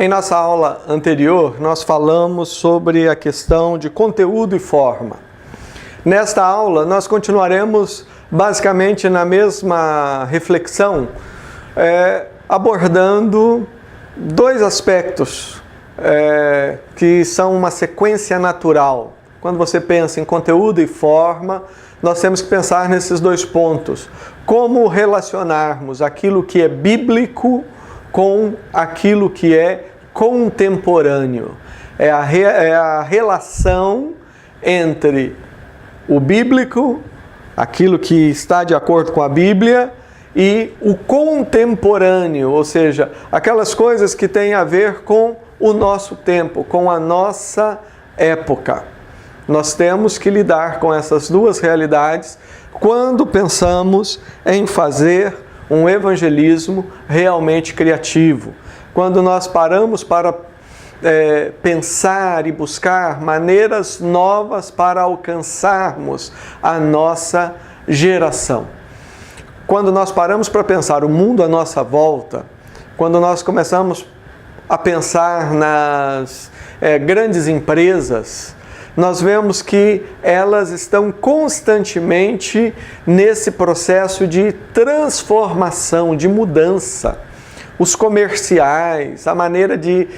Em nossa aula anterior, nós falamos sobre a questão de conteúdo e forma. Nesta aula, nós continuaremos basicamente na mesma reflexão, abordando dois aspectos que são uma sequência natural. Quando você pensa em conteúdo e forma, nós temos que pensar nesses dois pontos. Como relacionarmos aquilo que é bíblico com aquilo que é contemporâneo. É a relação entre o bíblico, aquilo que está de acordo com a Bíblia, e o contemporâneo, ou seja, aquelas coisas que têm a ver com o nosso tempo, com a nossa época. Nós temos que lidar com essas duas realidades quando pensamos em fazer um evangelismo realmente criativo. Quando nós paramos para pensar e buscar maneiras novas para alcançarmos a nossa geração. Quando nós paramos para pensar o mundo à nossa volta, quando nós começamos a pensar nas grandes empresas, nós vemos que elas estão constantemente nesse processo de transformação, de mudança. Os comerciais, a maneira de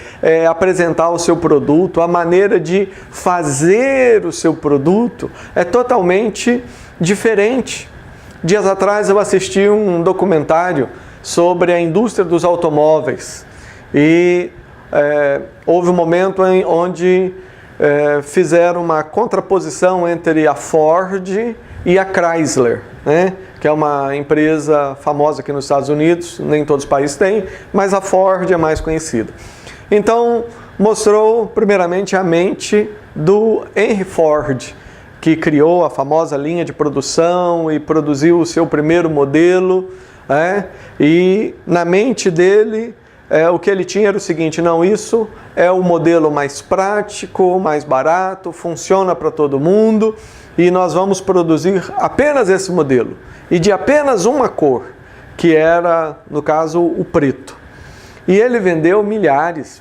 apresentar o seu produto, a maneira de fazer o seu produto é totalmente diferente. Dias atrás eu assisti um documentário sobre a indústria dos automóveis e houve um momento onde fizeram uma contraposição entre a Ford e a Chrysler, né? Que é uma empresa famosa aqui nos Estados Unidos, nem todos os países têm, mas a Ford é mais conhecida. Então, mostrou primeiramente a mente do Henry Ford, que criou a famosa linha de produção e produziu o seu primeiro modelo, e na mente dele, o que ele tinha era o seguinte: não, isso é o modelo mais prático, mais barato, funciona para todo mundo e nós vamos produzir apenas esse modelo e de apenas uma cor, que era, no caso, o preto. E ele vendeu milhares,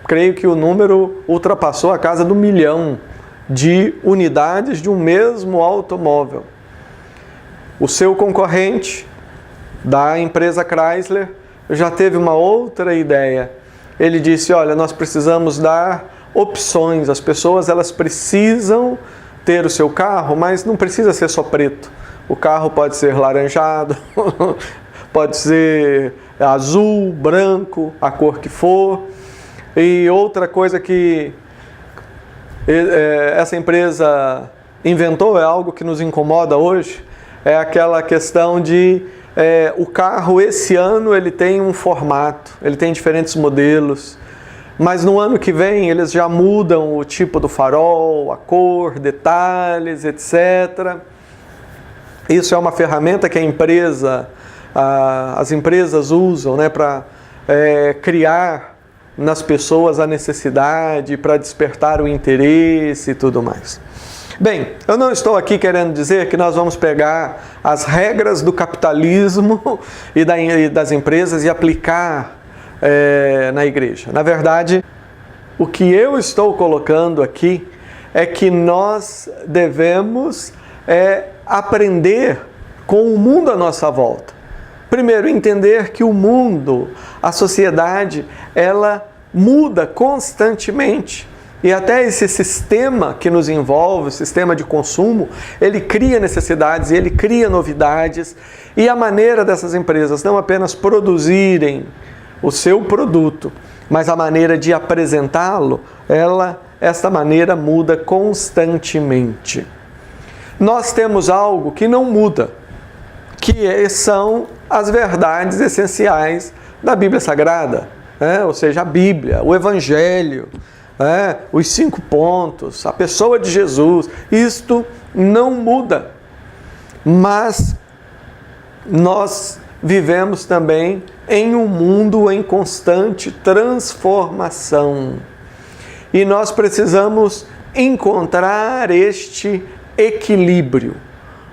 creio que o número ultrapassou a casa do 1 milhão de unidades de um mesmo automóvel. O seu concorrente da empresa Chrysler já teve uma outra ideia. Ele disse: olha, nós precisamos dar opções, as pessoas elas precisam ter o seu carro, mas não precisa ser só preto. O carro pode ser laranjado, pode ser azul, branco, a cor que for. E outra coisa que essa empresa inventou, é algo que nos incomoda hoje, é aquela questão de o carro esse ano ele tem um formato, ele tem diferentes modelos, mas no ano que vem eles já mudam o tipo do farol, a cor, detalhes, etc. Isso é uma ferramenta que as empresas usam, para criar nas pessoas a necessidade, para despertar o interesse e tudo mais. Bem, eu não estou aqui querendo dizer que nós vamos pegar as regras do capitalismo e das empresas e aplicar na igreja. Na verdade, o que eu estou colocando aqui é que nós devemos aprender com o mundo à nossa volta. Primeiro, entender que o mundo, a sociedade, ela muda constantemente. E até esse sistema que nos envolve, o sistema de consumo, ele cria necessidades, ele cria novidades. E a maneira dessas empresas não apenas produzirem o seu produto, mas a maneira de apresentá-lo, esta maneira muda constantemente. Nós temos algo que não muda, que são as verdades essenciais da Bíblia Sagrada, ou seja, a Bíblia, o Evangelho, os 5 pontos, a pessoa de Jesus. Isto não muda, mas nós vivemos também em um mundo em constante transformação e nós precisamos encontrar este equilíbrio,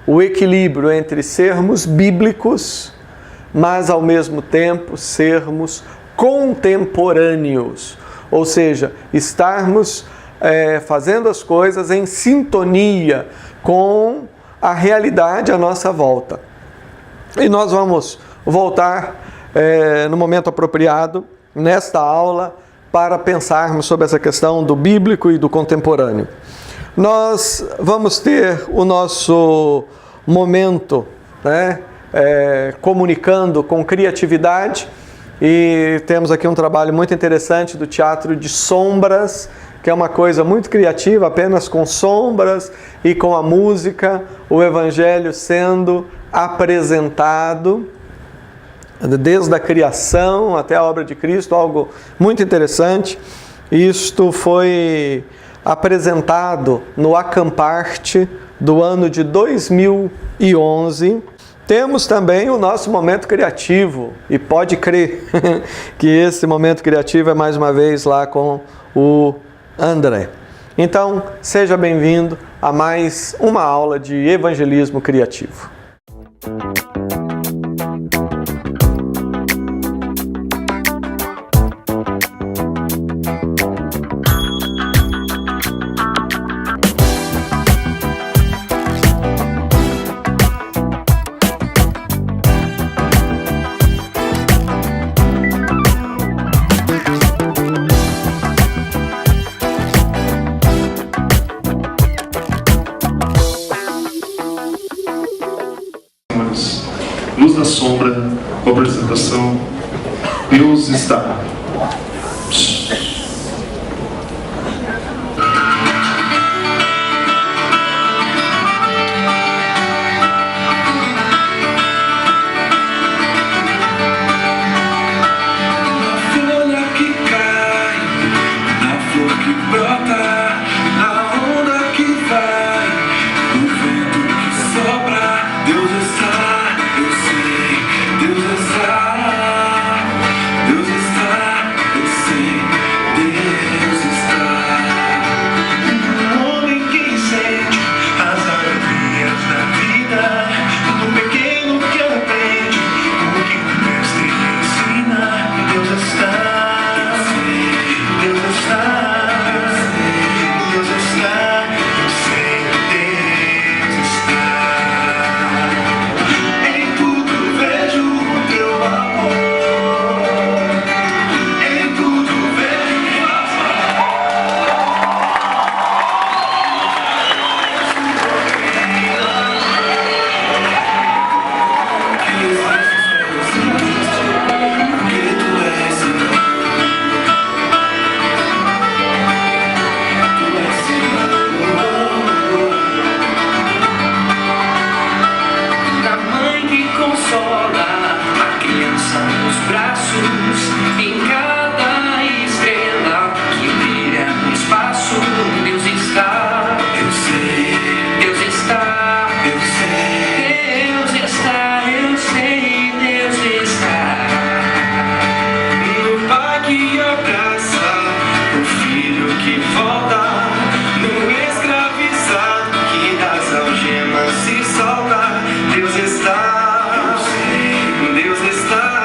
o equilíbrio entre sermos bíblicos, mas ao mesmo tempo sermos contemporâneos, ou seja, estarmos fazendo as coisas em sintonia com a realidade à nossa volta. E nós vamos voltar no momento apropriado, nesta aula, para pensarmos sobre essa questão do bíblico e do contemporâneo. Nós vamos ter o nosso momento, comunicando com criatividade, e temos aqui um trabalho muito interessante do Teatro de Sombras, que é uma coisa muito criativa, apenas com sombras e com a música, o Evangelho sendo apresentado desde a criação até a obra de Cristo, algo muito interessante. Isto foi apresentado no Acamparte do ano de 2011. Temos também o nosso momento criativo, e pode crer que esse momento criativo é mais uma vez lá com o André. Então, seja bem-vindo a mais uma aula de evangelismo criativo. Luz da sombra, com a apresentação Deus está. Deus está.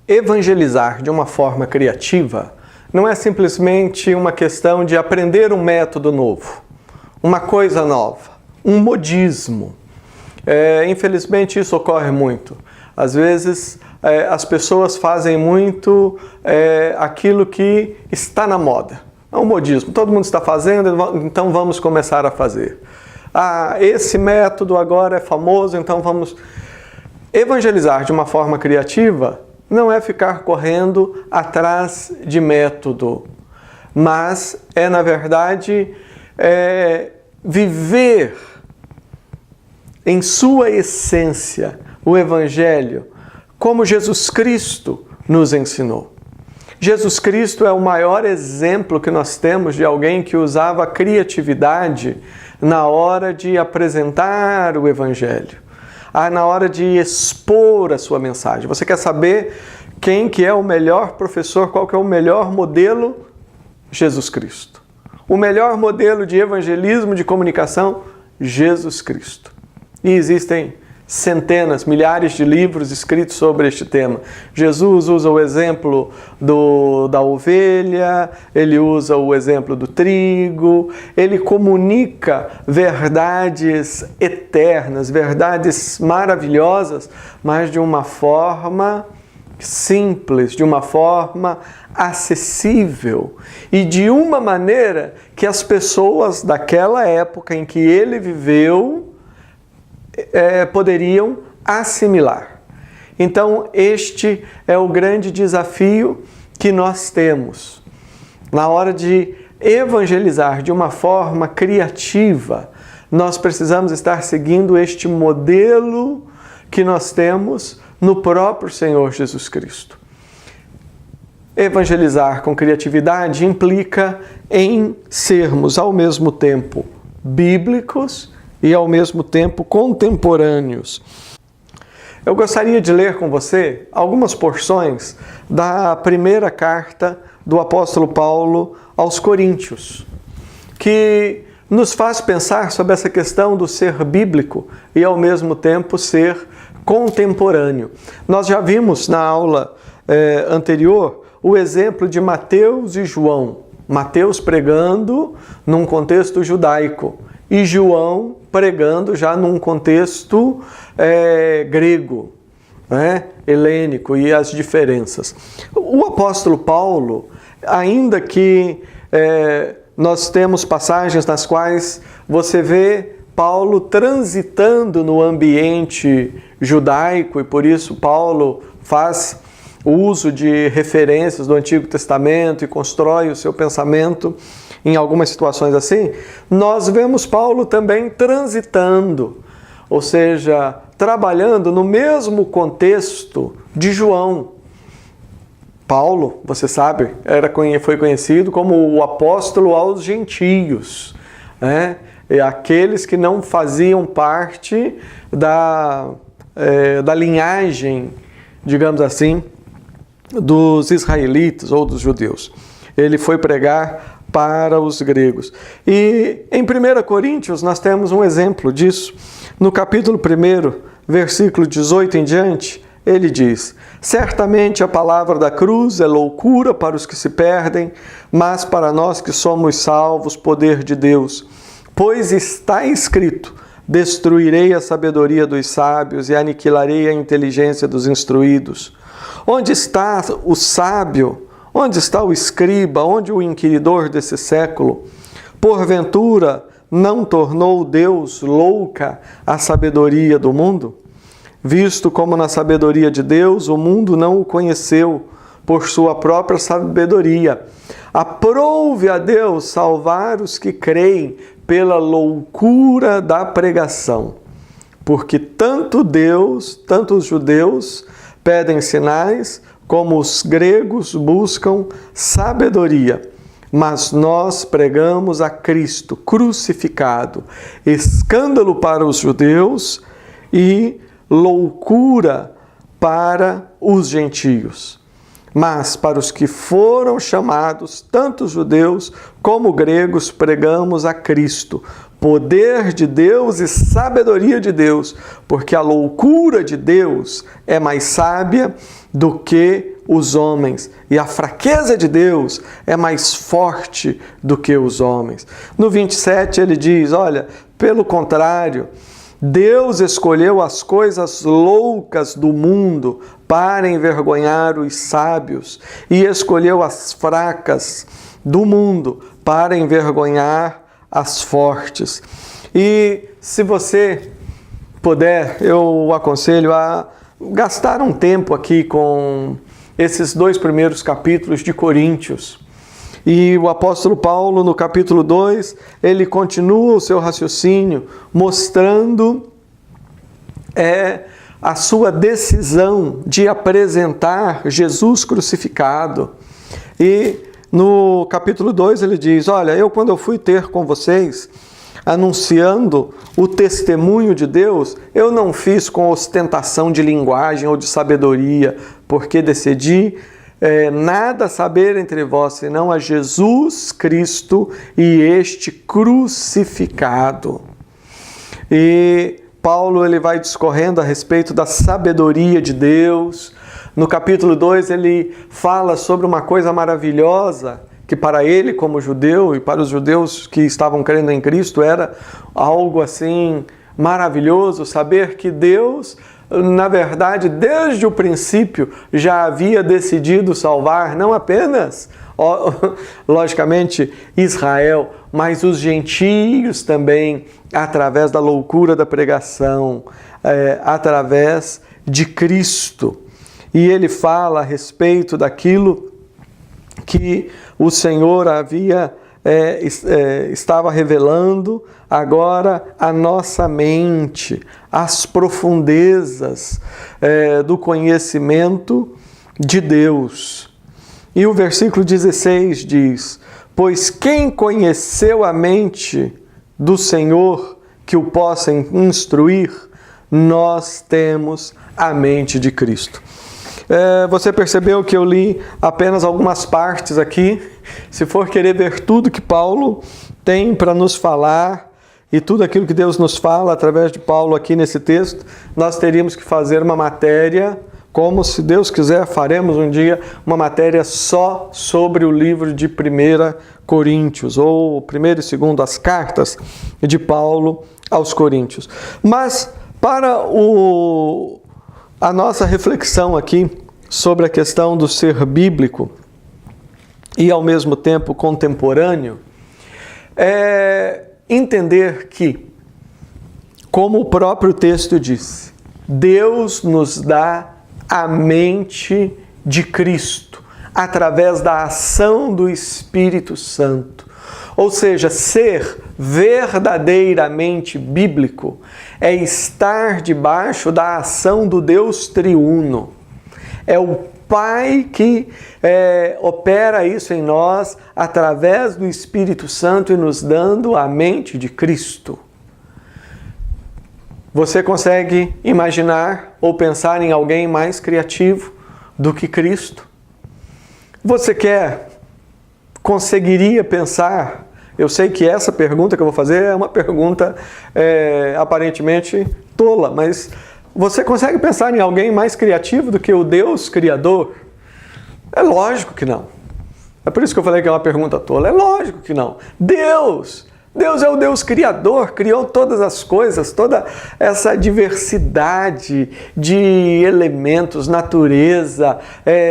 Evangelizar de uma forma criativa não é simplesmente uma questão de aprender um método novo, uma coisa nova, um modismo. Infelizmente isso ocorre muito. Às vezes as pessoas fazem muito aquilo que está na moda. É um modismo, todo mundo está fazendo, então vamos começar a fazer. Esse método agora é famoso, então vamos... Evangelizar de uma forma criativa não é ficar correndo atrás de método, mas é, na verdade, viver em sua essência o Evangelho como Jesus Cristo nos ensinou. Jesus Cristo é o maior exemplo que nós temos de alguém que usava a criatividade na hora de apresentar o Evangelho, na hora de expor a sua mensagem. Você quer saber quem que é o melhor professor, qual que é o melhor modelo? Jesus Cristo. O melhor modelo de evangelismo, de comunicação? Jesus Cristo. E existem centenas, milhares de livros escritos sobre este tema. Jesus usa o exemplo da ovelha, ele usa o exemplo do trigo, ele comunica verdades eternas, verdades maravilhosas, mas de uma forma simples, de uma forma acessível e de uma maneira que as pessoas daquela época em que ele viveu poderiam assimilar. Então, este é o grande desafio que nós temos. Na hora de evangelizar de uma forma criativa, nós precisamos estar seguindo este modelo que nós temos no próprio Senhor Jesus Cristo. Evangelizar com criatividade implica em sermos, ao mesmo tempo, bíblicos e, ao mesmo tempo, contemporâneos. Eu gostaria de ler com você algumas porções da primeira carta do apóstolo Paulo aos Coríntios, que nos faz pensar sobre essa questão do ser bíblico e, ao mesmo tempo, ser contemporâneo. Nós já vimos na aula anterior o exemplo de Mateus e João. Mateus pregando num contexto judaico e João pregando já num contexto grego, helênico, e as diferenças. O apóstolo Paulo, ainda que nós temos passagens nas quais você vê Paulo transitando no ambiente judaico, e por isso Paulo faz uso de referências do Antigo Testamento e constrói o seu pensamento em algumas situações assim, nós vemos Paulo também transitando, ou seja, trabalhando no mesmo contexto de João. Paulo, você sabe, foi conhecido como o apóstolo aos gentios, e aqueles que não faziam parte da linhagem, digamos assim, dos israelitas ou dos judeus. Ele foi pregar para os gregos. E em 1 Coríntios nós temos um exemplo disso. No capítulo 1, versículo 18 em diante, ele diz: certamente a palavra da cruz é loucura para os que se perdem, mas para nós que somos salvos, poder de Deus. Pois está escrito: destruirei a sabedoria dos sábios e aniquilarei a inteligência dos instruídos. Onde está o sábio? Onde está o escriba? Onde o inquiridor desse século? Porventura, não tornou Deus louca a sabedoria do mundo? Visto como na sabedoria de Deus o mundo não o conheceu por sua própria sabedoria. Aprouve a Deus salvar os que creem pela loucura da pregação. Porque tanto os judeus pedem sinais, como os gregos buscam sabedoria. Mas nós pregamos a Cristo crucificado, escândalo para os judeus e loucura para os gentios. Mas para os que foram chamados, tanto judeus como gregos, pregamos a Cristo, poder de Deus e sabedoria de Deus, porque a loucura de Deus é mais sábia do que os homens, e a fraqueza de Deus é mais forte do que os homens. No 27 ele diz, olha, pelo contrário, Deus escolheu as coisas loucas do mundo para envergonhar os sábios, e escolheu as fracas do mundo para envergonhar as fortes. E se você puder, eu aconselho a gastar um tempo aqui com esses 2 primeiros capítulos de Coríntios. E o apóstolo Paulo, no capítulo 2, ele continua o seu raciocínio mostrando a sua decisão de apresentar Jesus crucificado. E no capítulo 2 ele diz, olha, quando eu fui ter com vocês, anunciando o testemunho de Deus, eu não fiz com ostentação de linguagem ou de sabedoria, porque decidi nada saber entre vós, senão a Jesus Cristo e este crucificado. E Paulo ele vai discorrendo a respeito da sabedoria de Deus. No capítulo 2 ele fala sobre uma coisa maravilhosa, que para ele como judeu e para os judeus que estavam crendo em Cristo era algo assim maravilhoso, saber que Deus, na verdade, desde o princípio já havia decidido salvar não apenas, logicamente, Israel, mas os gentios também, através da loucura da pregação, através de Cristo. E ele fala a respeito daquilo que o Senhor estava revelando agora à nossa mente, as profundezas do conhecimento de Deus. E o versículo 16 diz, pois quem conheceu a mente do Senhor que o possa instruir, nós temos a mente de Cristo. Você percebeu que eu li apenas algumas partes aqui? Se for querer ver tudo que Paulo tem para nos falar e tudo aquilo que Deus nos fala através de Paulo aqui nesse texto, nós teríamos que fazer uma matéria, como se Deus quiser, faremos um dia uma matéria só sobre o livro de 1 Coríntios, ou 1 e 2, as cartas de Paulo aos Coríntios. Mas para a nossa reflexão aqui sobre a questão do ser bíblico e ao mesmo tempo contemporâneo, é entender que, como o próprio texto diz, Deus nos dá a mente de Cristo através da ação do Espírito Santo. Ou seja, ser verdadeiramente bíblico é estar debaixo da ação do Deus triuno. É o Pai que opera isso em nós através do Espírito Santo e nos dando a mente de Cristo. Você consegue imaginar ou pensar em alguém mais criativo do que Cristo? Você conseguiria pensar? Eu sei que essa pergunta que eu vou fazer é uma pergunta aparentemente tola, mas você consegue pensar em alguém mais criativo do que o Deus Criador? É lógico que não. É por isso que eu falei que é uma pergunta tola. É lógico que não. Deus é o Deus Criador, criou todas as coisas, toda essa diversidade de elementos, natureza,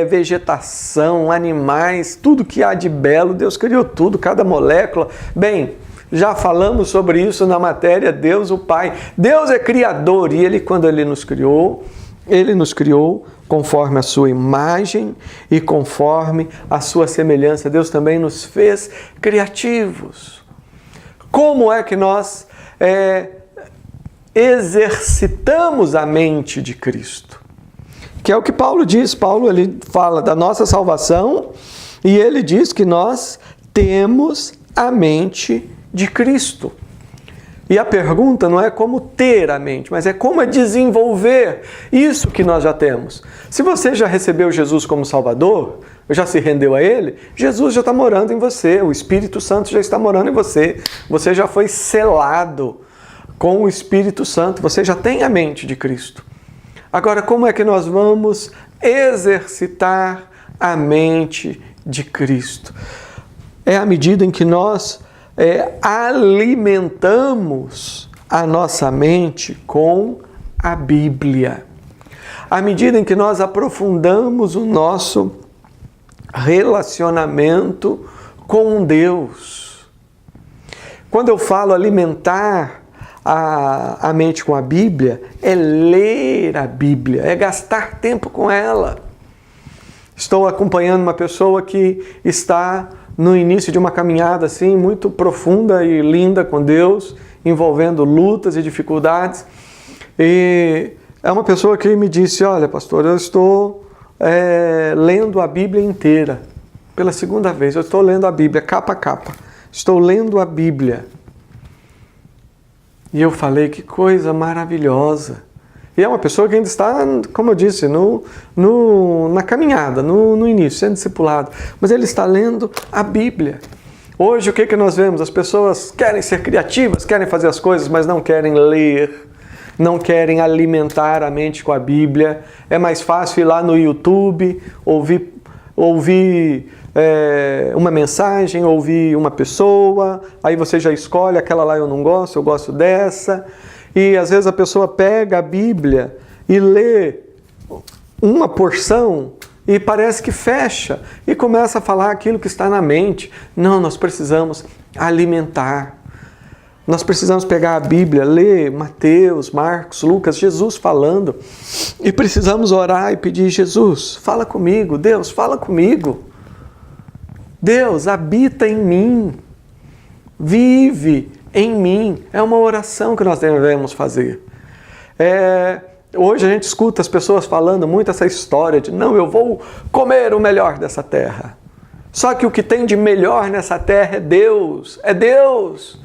vegetação, animais, tudo que há de belo, Deus criou tudo, cada molécula. Bem, já falamos sobre isso na matéria Deus o Pai. Deus é Criador e Ele, quando Ele nos criou conforme a sua imagem e conforme a sua semelhança. Deus também nos fez criativos. Como é que nós exercitamos a mente de Cristo? Que é o que Paulo diz. Paulo ele fala da nossa salvação e ele diz que nós temos a mente de Cristo. E a pergunta não é como ter a mente, mas é como desenvolver isso que nós já temos. Se você já recebeu Jesus como Salvador, já se rendeu a Ele, Jesus já está morando em você, o Espírito Santo já está morando em você, você já foi selado com o Espírito Santo, você já tem a mente de Cristo. Agora, como é que nós vamos exercitar a mente de Cristo. É à medida em que nós alimentamos a nossa mente com a Bíblia. À medida em que nós aprofundamos o nosso relacionamento com Deus. Quando eu falo alimentar a mente com a Bíblia, é ler a Bíblia, é gastar tempo com ela. Estou acompanhando uma pessoa que está no início de uma caminhada assim muito profunda e linda com Deus, envolvendo lutas e dificuldades. E é uma pessoa que me disse: olha, pastor, eu estou lendo a Bíblia inteira. Pela segunda vez, eu estou lendo a Bíblia, capa a capa. Estou lendo a Bíblia. E eu falei, que coisa maravilhosa. E é uma pessoa que ainda está, como eu disse, na caminhada, no início, sendo discipulado. Mas ele está lendo a Bíblia. Hoje, o que nós vemos? As pessoas querem ser criativas, querem fazer as coisas, mas não querem ler, não querem alimentar a mente com a Bíblia. É mais fácil ir lá no YouTube, ouvir uma mensagem, ouvir uma pessoa, aí você já escolhe, aquela lá eu não gosto, eu gosto dessa. E às vezes a pessoa pega a Bíblia e lê uma porção e parece que fecha e começa a falar aquilo que está na mente. Não, nós precisamos alimentar. Nós precisamos pegar a Bíblia, ler Mateus, Marcos, Lucas, Jesus falando, e precisamos orar e pedir: Jesus, fala comigo, Deus, fala comigo. Deus, habita em mim, vive em mim. É uma oração que nós devemos fazer. Hoje a gente escuta as pessoas falando muito essa história de: não, eu vou comer o melhor dessa terra. Só que o que tem de melhor nessa terra é Deus, é Deus.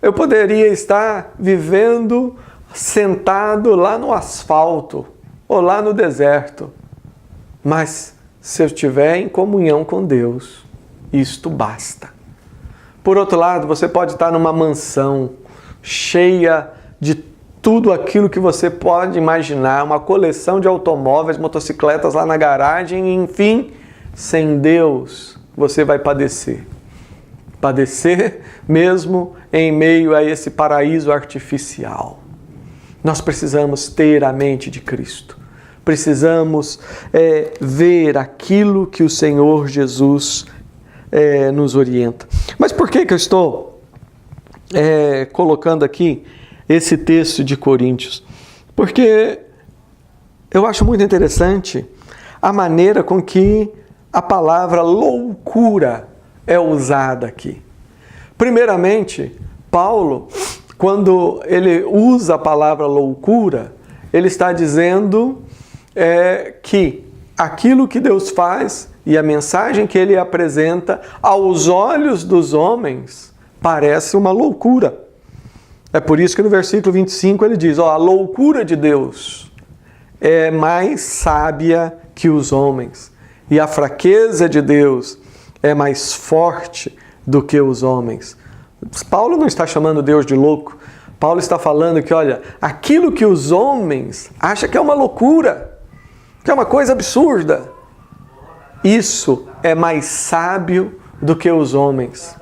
Eu poderia estar vivendo sentado lá no asfalto ou lá no deserto, mas se eu estiver em comunhão com Deus, isto basta. Por outro lado, você pode estar numa mansão cheia de tudo aquilo que você pode imaginar, uma coleção de automóveis, motocicletas lá na garagem, enfim, sem Deus você vai padecer. Padecer mesmo em meio a esse paraíso artificial. Nós precisamos ter a mente de Cristo. Precisamos ver aquilo que o Senhor Jesus nos orienta. Mas por que eu estou colocando aqui esse texto de Coríntios? Porque eu acho muito interessante a maneira com que a palavra loucura é usada aqui. Primeiramente, Paulo, quando ele usa a palavra loucura, ele está dizendo que aquilo que Deus faz e a mensagem que ele apresenta aos olhos dos homens parece uma loucura. É por isso que no versículo 25 ele diz: a loucura de Deus é mais sábia que os homens, e a fraqueza de Deus é mais forte do que os homens. Paulo não está chamando Deus de louco. Paulo está falando que, olha, aquilo que os homens acham que é uma loucura, que é uma coisa absurda, isso é mais sábio do que os homens.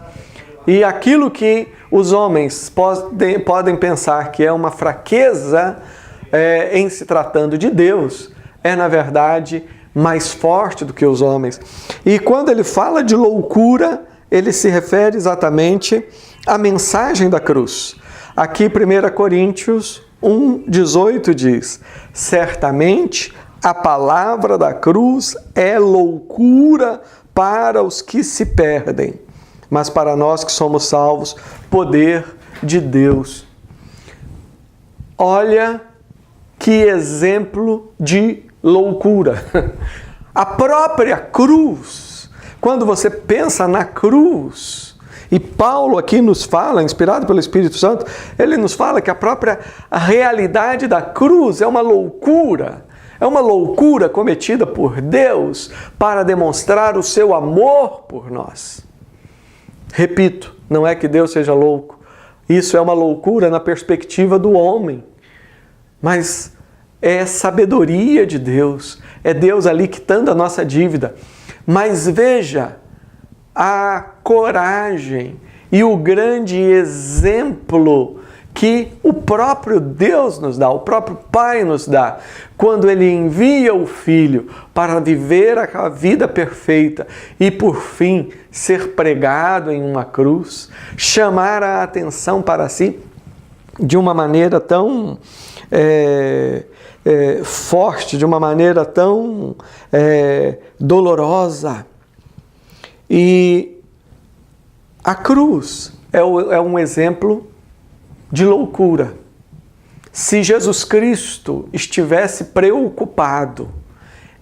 E aquilo que os homens podem pensar que é uma fraqueza em se tratando de Deus, é na verdade mais forte do que os homens. E quando ele fala de loucura, ele se refere exatamente à mensagem da cruz. Aqui 1 Coríntios 1,18 diz: certamente a palavra da cruz é loucura para os que se perdem, mas para nós que somos salvos, poder de Deus. Olha que exemplo de loucura. A própria cruz, quando você pensa na cruz, e Paulo aqui nos fala, inspirado pelo Espírito Santo, ele nos fala que a própria realidade da cruz é uma loucura. É uma loucura cometida por Deus para demonstrar o seu amor por nós. Repito, não é que Deus seja louco. Isso é uma loucura na perspectiva do homem. Mas é sabedoria de Deus, é Deus ali quitando a nossa dívida. Mas veja a coragem e o grande exemplo que o próprio Deus nos dá, o próprio Pai nos dá, quando Ele envia o Filho para viver a vida perfeita e, por fim, ser pregado em uma cruz, chamar a atenção para si de uma maneira tão forte, de uma maneira tão dolorosa. E a cruz é um exemplo de loucura. Se Jesus Cristo estivesse preocupado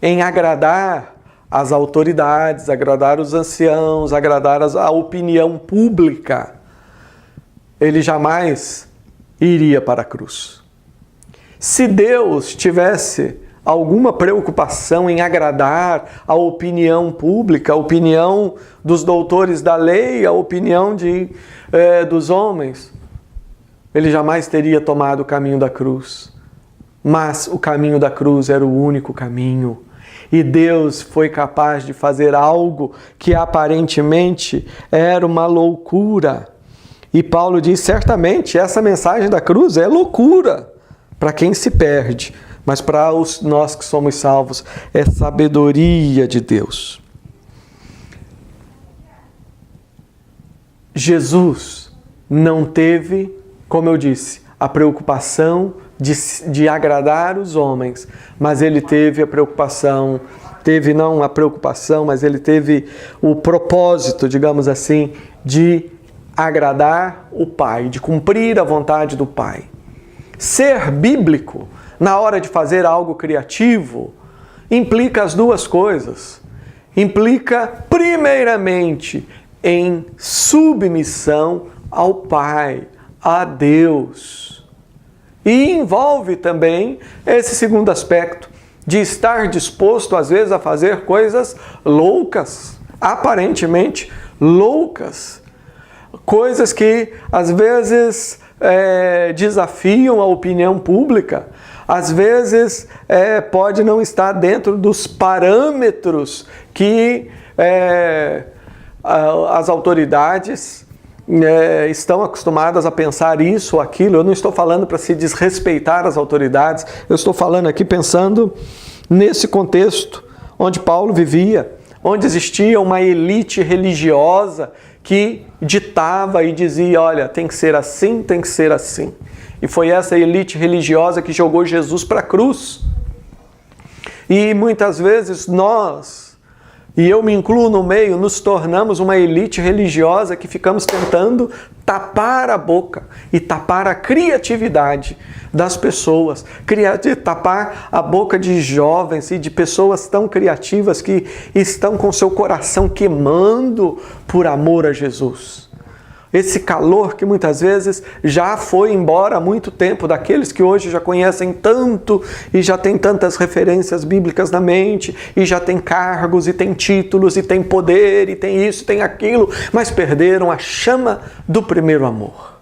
em agradar as autoridades, agradar os anciãos, agradar a opinião pública, Ele jamais iria para a cruz. Se Deus tivesse alguma preocupação em agradar a opinião pública, a opinião dos doutores da lei, a opinião dos homens, Ele jamais teria tomado o caminho da cruz. Mas o caminho da cruz era o único caminho. E Deus foi capaz de fazer algo que aparentemente era uma loucura. E Paulo diz, certamente, essa mensagem da cruz é loucura para quem se perde. Mas para nós que somos salvos, é sabedoria de Deus. Jesus não teve, como eu disse, a preocupação de agradar os homens, mas Ele teve a preocupação, mas Ele teve o propósito, digamos assim, de agradar o Pai, de cumprir a vontade do Pai. Ser bíblico na hora de fazer algo criativo implica as duas coisas. Implica, primeiramente, em submissão ao Pai, a Deus. E envolve também esse segundo aspecto, de estar disposto, às vezes, a fazer coisas loucas, aparentemente loucas. Coisas que, às vezes, desafiam a opinião pública, às vezes pode não estar dentro dos parâmetros que as autoridades estão acostumadas a pensar isso ou aquilo. Eu não estou falando para se desrespeitar as autoridades, eu estou falando aqui pensando nesse contexto onde Paulo vivia, onde existia uma elite religiosa que ditava e dizia, olha, tem que ser assim, tem que ser assim. E foi essa elite religiosa que jogou Jesus para a cruz. E muitas vezes nós, e eu me incluo no meio, nos tornamos uma elite religiosa que ficamos tentando tapar a boca e tapar a criatividade das pessoas, tapar a boca de jovens e de pessoas tão criativas que estão com seu coração queimando por amor a Jesus. Esse calor que muitas vezes já foi embora há muito tempo daqueles que hoje já conhecem tanto e já tem tantas referências bíblicas na mente e já tem cargos e tem títulos e tem poder e tem isso, tem aquilo, mas perderam a chama do primeiro amor.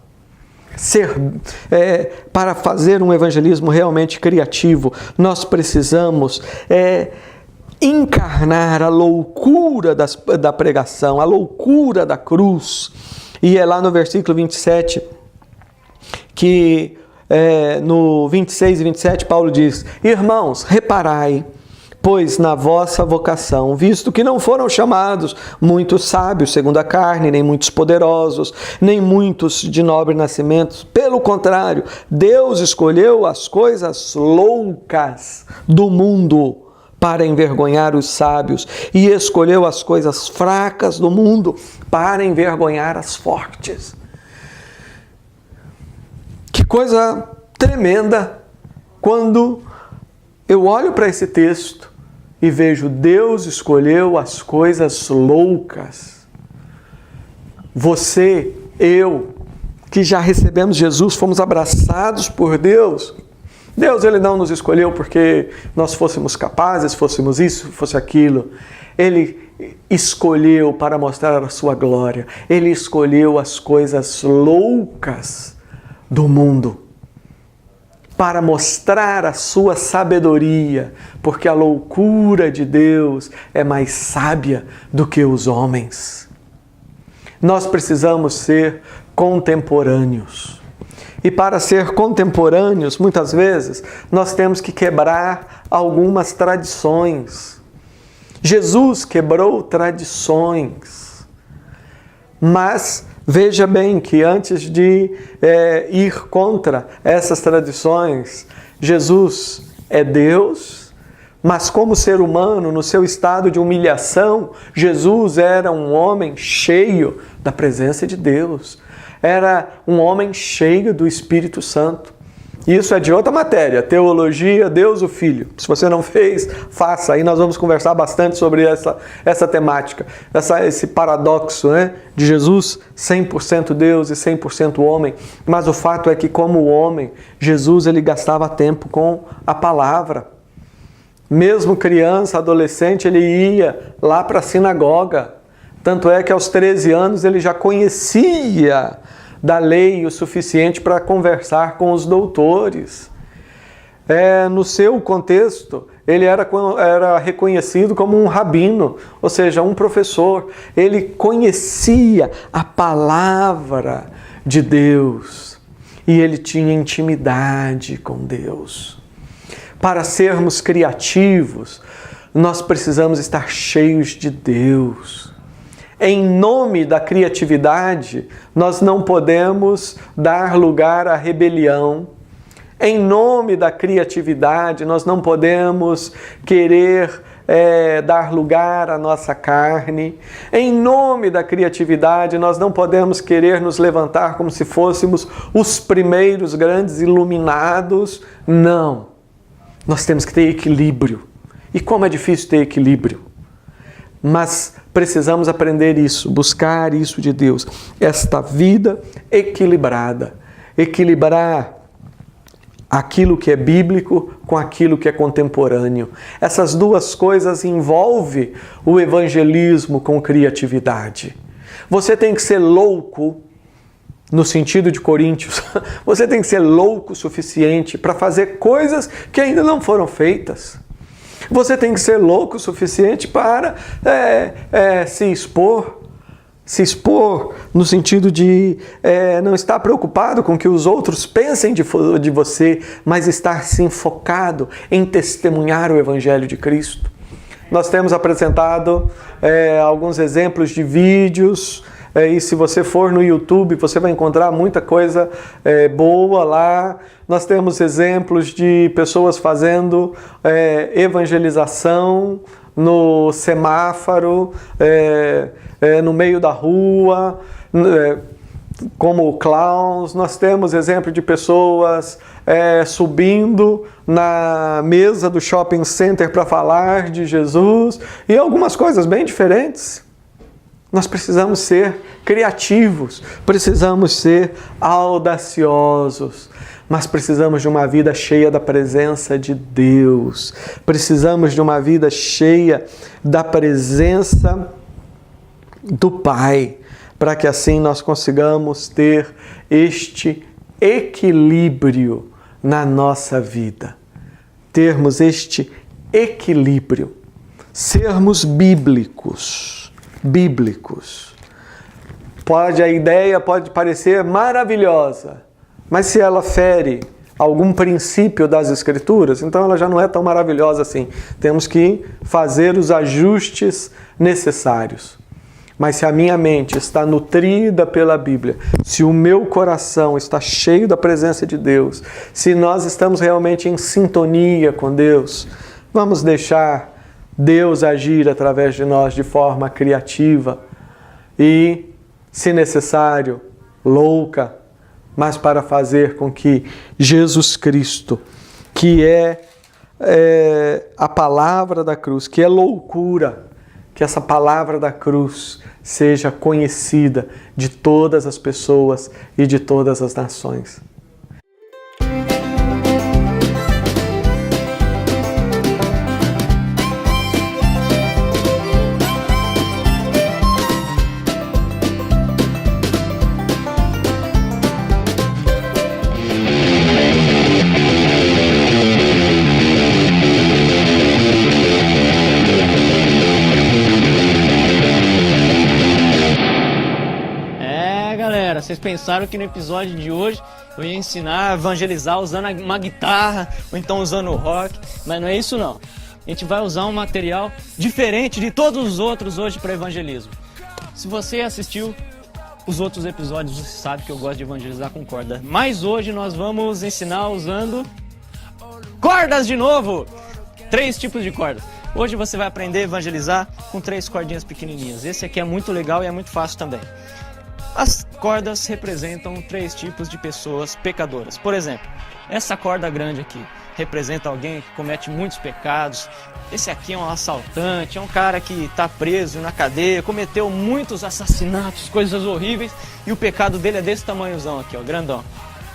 Para fazer um evangelismo realmente criativo, nós precisamos encarnar a loucura da pregação, a loucura da cruz. E é lá no versículo 27, que no 26 e 27, Paulo diz, irmãos, reparai, pois na vossa vocação, visto que não foram chamados muitos sábios segundo a carne, nem muitos poderosos, nem muitos de nobre nascimento. Pelo contrário, Deus escolheu as coisas loucas do mundo para envergonhar os sábios, e escolheu as coisas fracas do mundo para envergonhar as fortes. Que coisa tremenda quando eu olho para esse texto e vejo Deus escolheu as coisas loucas. Você, eu, que já recebemos Jesus, fomos abraçados por Deus. Deus, Ele não nos escolheu porque nós fôssemos capazes, fôssemos isso, fosse aquilo. Ele escolheu para mostrar a sua glória. Ele escolheu as coisas loucas do mundo. para mostrar a sua sabedoria, porque a loucura de Deus é mais sábia do que os homens. Nós precisamos ser contemporâneos. E para ser contemporâneos, muitas vezes, nós temos que quebrar algumas tradições. Jesus quebrou tradições. Mas veja bem que antes de ir contra essas tradições, Jesus é Deus, mas como ser humano, no seu estado de humilhação, Jesus era um homem cheio da presença de Deus. Era um homem cheio do Espírito Santo. Isso é de outra matéria, teologia, Deus o Filho. Se você não fez, faça. Aí nós vamos conversar bastante sobre essa temática, esse paradoxo, né, de Jesus 100% Deus e 100% homem. Mas o fato é que, como homem, Jesus ele gastava tempo com a palavra. Mesmo criança, adolescente, ele ia lá para a sinagoga. Tanto é que aos 13 anos ele já conhecia da lei o suficiente para conversar com os doutores. No seu contexto, ele era reconhecido como um rabino, ou seja, um professor. Ele conhecia a palavra de Deus e ele tinha intimidade com Deus. Para sermos criativos, nós precisamos estar cheios de Deus. Em nome da criatividade, nós não podemos dar lugar à rebelião. Em nome da criatividade, nós não podemos querer dar lugar à nossa carne. Em nome da criatividade, nós não podemos querer nos levantar como se fôssemos os primeiros grandes iluminados. Não. Nós temos que ter equilíbrio. E como é difícil ter equilíbrio. Mas precisamos aprender isso, buscar isso de Deus. Esta vida equilibrada. Equilibrar aquilo que é bíblico com aquilo que é contemporâneo. Essas duas coisas envolvem o evangelismo com criatividade. Você tem que ser louco, no sentido de Coríntios, você tem que ser louco o suficiente para fazer coisas que ainda não foram feitas. Você tem que ser louco o suficiente para se expor no sentido de não estar preocupado com o que os outros pensem de você, mas estar sim focado em testemunhar o Evangelho de Cristo. Nós temos apresentado alguns exemplos de vídeos, e se você for no YouTube, você vai encontrar muita coisa boa lá. Nós temos exemplos de pessoas fazendo evangelização no semáforo, no meio da rua, como clowns. Nós temos exemplo de pessoas subindo na mesa do shopping center para falar de Jesus e algumas coisas bem diferentes. Nós precisamos ser criativos, precisamos ser audaciosos, mas precisamos de uma vida cheia da presença de Deus. Precisamos de uma vida cheia da presença do Pai, para que assim nós consigamos ter este equilíbrio na nossa vida. Termos este equilíbrio, sermos bíblicos. A ideia pode parecer maravilhosa, mas se ela fere algum princípio das Escrituras, então ela já não é tão maravilhosa assim. Temos que fazer os ajustes necessários. Mas se a minha mente está nutrida pela Bíblia, se o meu coração está cheio da presença de Deus, se nós estamos realmente em sintonia com Deus, vamos deixar Deus agir através de nós de forma criativa e, se necessário, louca, mas para fazer com que Jesus Cristo, que é a palavra da cruz, que é loucura, que essa palavra da cruz seja conhecida de todas as pessoas e de todas as nações. pensaram que no episódio de hoje eu ia ensinar a evangelizar usando uma guitarra ou então usando o rock, mas não é isso não. A gente vai usar um material diferente de todos os outros hoje para evangelismo. Se você assistiu os outros episódios, você sabe que eu gosto de evangelizar com corda. Mas hoje nós vamos ensinar usando cordas de novo! 3 tipos de cordas. Hoje você vai aprender a evangelizar com 3 cordinhas pequenininhas. Esse aqui é muito legal e é muito fácil também. As cordas representam 3 tipos de pessoas pecadoras. Por exemplo, essa corda grande aqui representa alguém que comete muitos pecados. Esse aqui é um assaltante, é um cara que está preso na cadeia, cometeu muitos assassinatos, coisas horríveis, e o pecado dele é desse tamanhozão aqui, ó, grandão.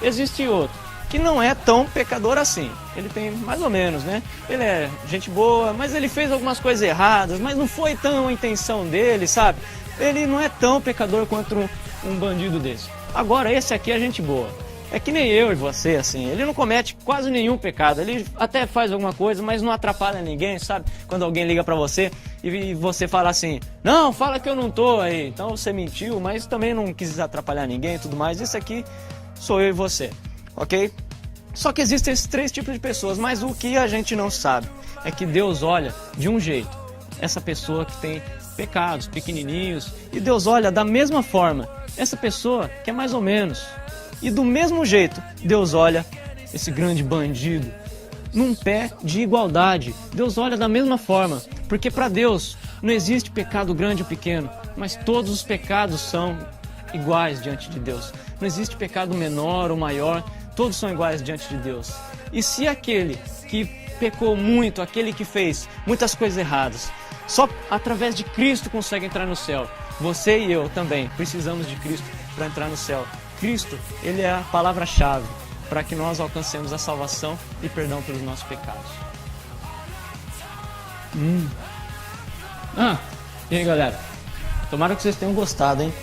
Existe outro que não é tão pecador assim. Ele tem mais ou menos, né? Ele é gente boa, mas ele fez algumas coisas erradas, mas não foi tão a intenção dele, sabe? Ele não é tão pecador quanto um bandido desse. Agora, esse aqui é gente boa. É que nem eu e você, assim, ele não comete quase nenhum pecado, ele até faz alguma coisa, mas não atrapalha ninguém, sabe? Quando alguém liga pra você e você fala assim, não, fala que eu não tô aí, então você mentiu, mas também não quis atrapalhar ninguém e tudo mais, isso aqui sou eu e você, ok? Só que existem esses 3 tipos de pessoas, mas o que a gente não sabe é que Deus olha de um jeito, essa pessoa que tem pecados pequenininhos, e Deus olha da mesma forma, essa pessoa que é mais ou menos. E do mesmo jeito, Deus olha esse grande bandido num pé de igualdade. Deus olha da mesma forma, porque para Deus não existe pecado grande ou pequeno, mas todos os pecados são iguais diante de Deus. Não existe pecado menor ou maior, todos são iguais diante de Deus. E se aquele que pecou muito, aquele que fez muitas coisas erradas, só através de Cristo consegue entrar no céu, você e eu também precisamos de Cristo para entrar no céu. Cristo, ele é a palavra-chave para que nós alcancemos a salvação e perdão pelos nossos pecados. E aí, galera? Tomara que vocês tenham gostado, hein?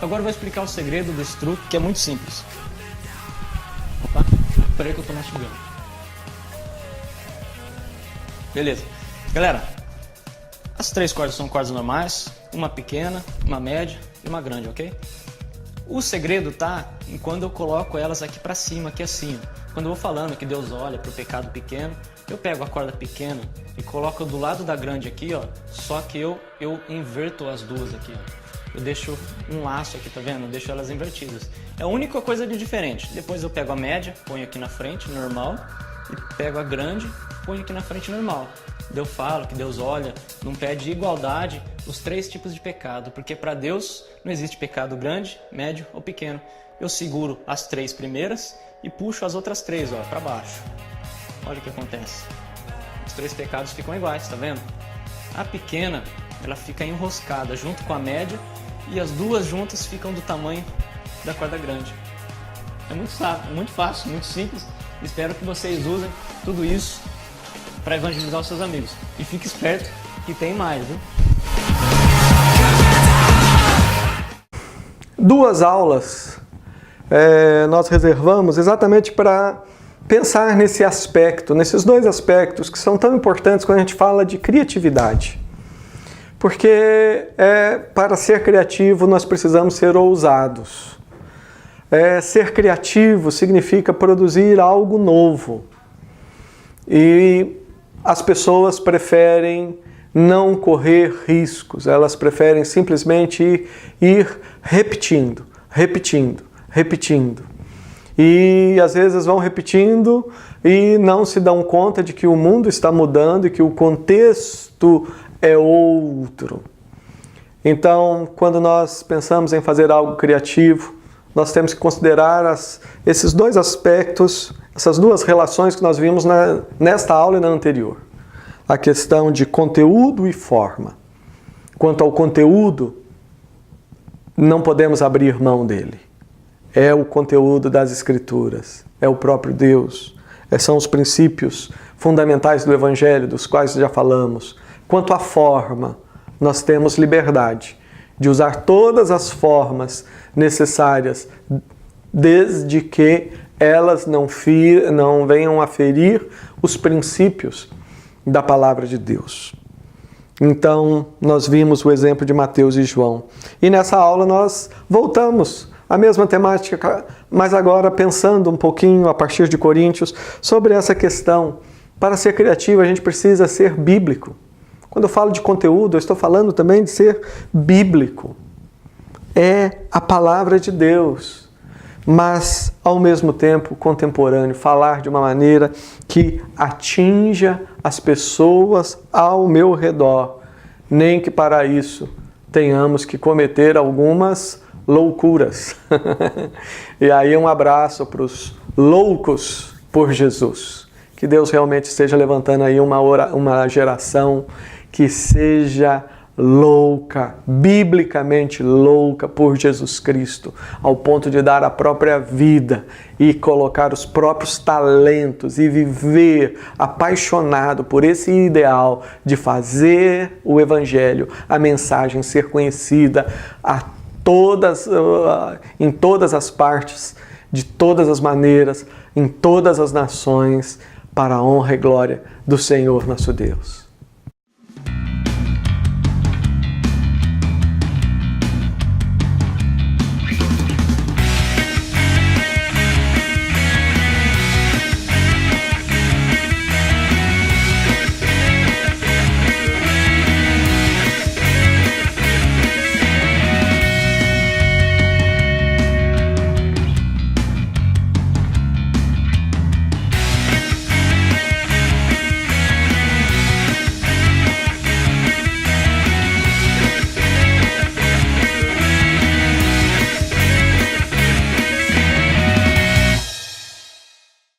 Agora eu vou explicar o segredo desse truque, que é muito simples. Opa, peraí que eu tô mastigando. Beleza. Galera, as 3 cordas são cordas normais, uma pequena, uma média e uma grande, ok? O segredo tá em quando eu coloco elas aqui pra cima, aqui assim. Quando eu vou falando que Deus olha pro pecado pequeno, eu pego a corda pequena e coloco do lado da grande aqui, ó. Só que eu inverto as duas aqui, ó. Eu deixo um laço aqui, tá vendo? Eu deixo elas invertidas. É a única coisa de diferente. Depois eu pego a média, ponho aqui na frente, normal. E pego a grande, ponho aqui na frente, normal. Eu falo que Deus olha num pé de igualdade os 3 tipos de pecado, porque para Deus não existe pecado grande, médio ou pequeno. Eu seguro as 3 primeiras e puxo as outras 3, ó, para baixo. Olha o que acontece. Os 3 pecados ficam iguais, tá vendo? A pequena, ela fica enroscada junto com a média e as duas juntas ficam do tamanho da corda grande. É muito fácil, muito simples. Espero que vocês usem tudo isso para evangelizar os seus amigos. E fique esperto que tem mais, viu? 2 aulas nós reservamos exatamente para pensar nesse aspecto, nesses 2 aspectos que são tão importantes quando a gente fala de criatividade. Porque para ser criativo nós precisamos ser ousados. Ser criativo significa produzir algo novo. E as pessoas preferem não correr riscos, elas preferem simplesmente ir repetindo. E às vezes vão repetindo e não se dão conta de que o mundo está mudando e que o contexto é outro. Então, quando nós pensamos em fazer algo criativo, nós temos que considerar esses 2 aspectos, essas 2 relações que nós vimos nesta aula e na anterior. A questão de conteúdo e forma. Quanto ao conteúdo, não podemos abrir mão dele. É o conteúdo das Escrituras, é o próprio Deus, são os princípios fundamentais do Evangelho, dos quais já falamos. Quanto à forma, nós temos liberdade de usar todas as formas necessárias, desde que elas não venham a ferir os princípios da palavra de Deus. Então, nós vimos o exemplo de Mateus e João. E nessa aula nós voltamos a mesma temática, mas agora pensando um pouquinho a partir de Coríntios sobre essa questão. Para ser criativo, a gente precisa ser bíblico. Quando eu falo de conteúdo, eu estou falando também de ser bíblico. É a palavra de Deus, mas ao mesmo tempo contemporâneo, falar de uma maneira que atinja as pessoas ao meu redor, nem que para isso tenhamos que cometer algumas loucuras. E aí um abraço para os loucos por Jesus. Que Deus realmente esteja levantando aí uma geração que seja louca, biblicamente louca por Jesus Cristo, ao ponto de dar a própria vida e colocar os próprios talentos e viver apaixonado por esse ideal de fazer o Evangelho, a mensagem ser conhecida em todas as partes, de todas as maneiras, em todas as nações, para a honra e glória do Senhor nosso Deus.